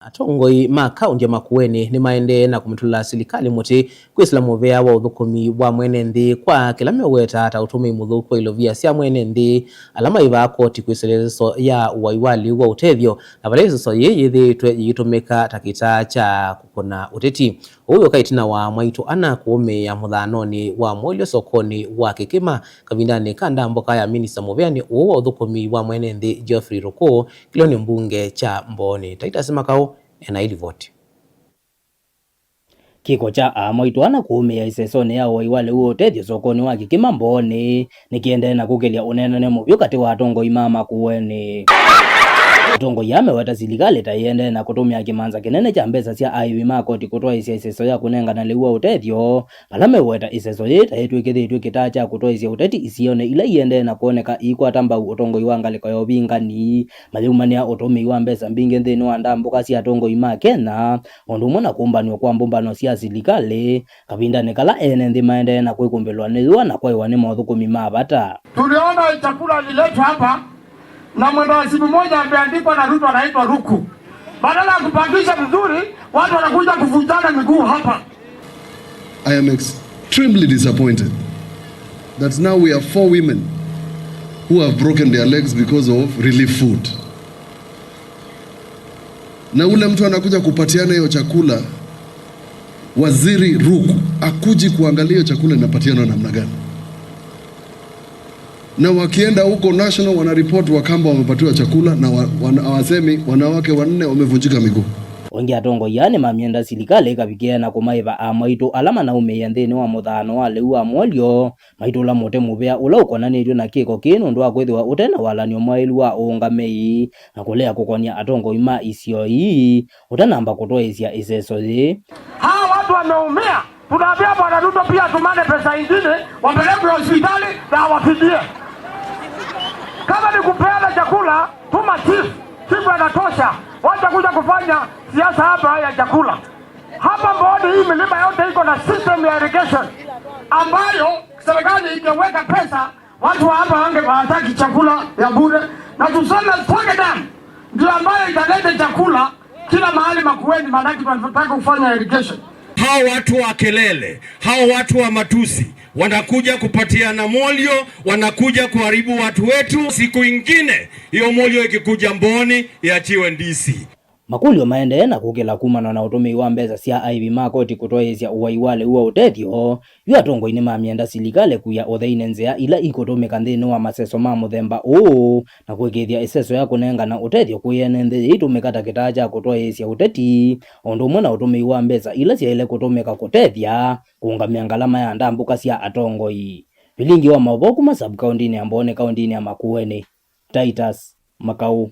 Atongoi ma kaunti ya Makueni ni maende na kumutula silikali muti kwisila muvea wa uthukumi wa mwene nthi kwa kila meweta ata utumi muthuko ilovia sia mwene nthi alama iva koti kwiselezo ya waiwali wa utethyo na valezo yithitwe yitumika takita cha kukona uteti uyo kaitina wa mwaitu ana kuume ya muthanoni wa mwolio sokoni wa Kikima kavindani kanda mboka ya minista muveani uwa uthukumi wa mwene nthi Geoffrey Ruku kiloni mbunge cha Mboni Titus Makau na ili vote kiko cha mwaitu ana kuumia isesone ya waiwale uo utethyo sokoni wa Kikima Mboni nikiende na kukelia unenene muvyo kati wa atongoi ma Makueni atongoi ameweta silikali taiende na kutumia kimanza kinene cha mbesa cia aiwi makoti kutoa isia iseso ya kunengana liwa utethyo alameweta iseso yita itwikithitwe kita cha kutoa isia uteti isione ila iende na kuoneka ikwata mbau utongoi wa ngaliko ya ubingani mathiumania utumi wa mbesa mbingi nthini wa ndambuka cia atongoi ma Kenya undu muna kumbanio kwa mbumbano cia silikali kavindani kala ene nthi maende na kwikumbelwa niwa na kwaiwa ni mothukumi ma bata. Tuliona chakula liletwa hapa na mwendawasibu mmoja ameandikwa na Ruto anaitwa Ruku. Badala ya kupangisha vizuri, watu wanakuja kuvutana miguu hapa. I am extremely disappointed that now we have 4 women who have broken their legs because of relief food. Na ule mtu anakuja kupatiana hiyo chakula, Waziri Ruku akuji kuangalia hiyo chakula inapatiana namna gani. Na wakienda huko national wanaripoti Wakamba wamepatiwa chakula na hawasemi wanawake 4 wamevunjika miguu. Wengi atongoi yani mamienda silikali kavikia na kumaiva amaitu alama na umeya nthini wa muthano wa liu wa mwolio maitu la mote muvea ula ukonanitwe na kiko kinu ndu wa kwithiwa utena walanio mwailu wa ungamei na kulea kukonia atongoi ma isio hii utanamba kutoesia iseso zi. Hawa watu wameumia, tunaambia Bwana Ruto pia tumane pesa ingine wapelekwe hospitali na wafidie. Kama ni kupeana chakula, tuma chifu anatosha. Wacha kuja kufanya siasa hapa ya chakula. Hapa Mboni hii milima yote iko na system ya irrigation ambayo serikali ingeweka pesa watu wa hapa wange wataki chakula ya bure na tuseme Sake Dam ndio ambayo italeta chakula kila mahali Makueni maanake tunataka kufanya irrigation. Hao watu wa kelele, hao watu wa matusi wanakuja kupatiana molio, wanakuja kuharibu watu wetu. Siku ingine hiyo molio ikikuja Mboni iachiwe DC. Makulio maende na kukela kumana na utumi wa mbeza sia aivi makoti kutoezia uwaiwale uwa utethyo yu atongoi ni mamienda silikale kuya otheine nzea ila ikotumika nthini wa maseso ma muthemba uu na kwikithia iseso ya kunenga na utethyo kuyene nthi itumika takita cha kutoezia uteti undu umwe na utumi wa mbeza ila siaile kutumika kutethya kuungamia ngalama ya ndambuka sia atongoi. Vilingi wa maboku ma sub-county ya Mboni kaunti ya Makueni. Titus Makau.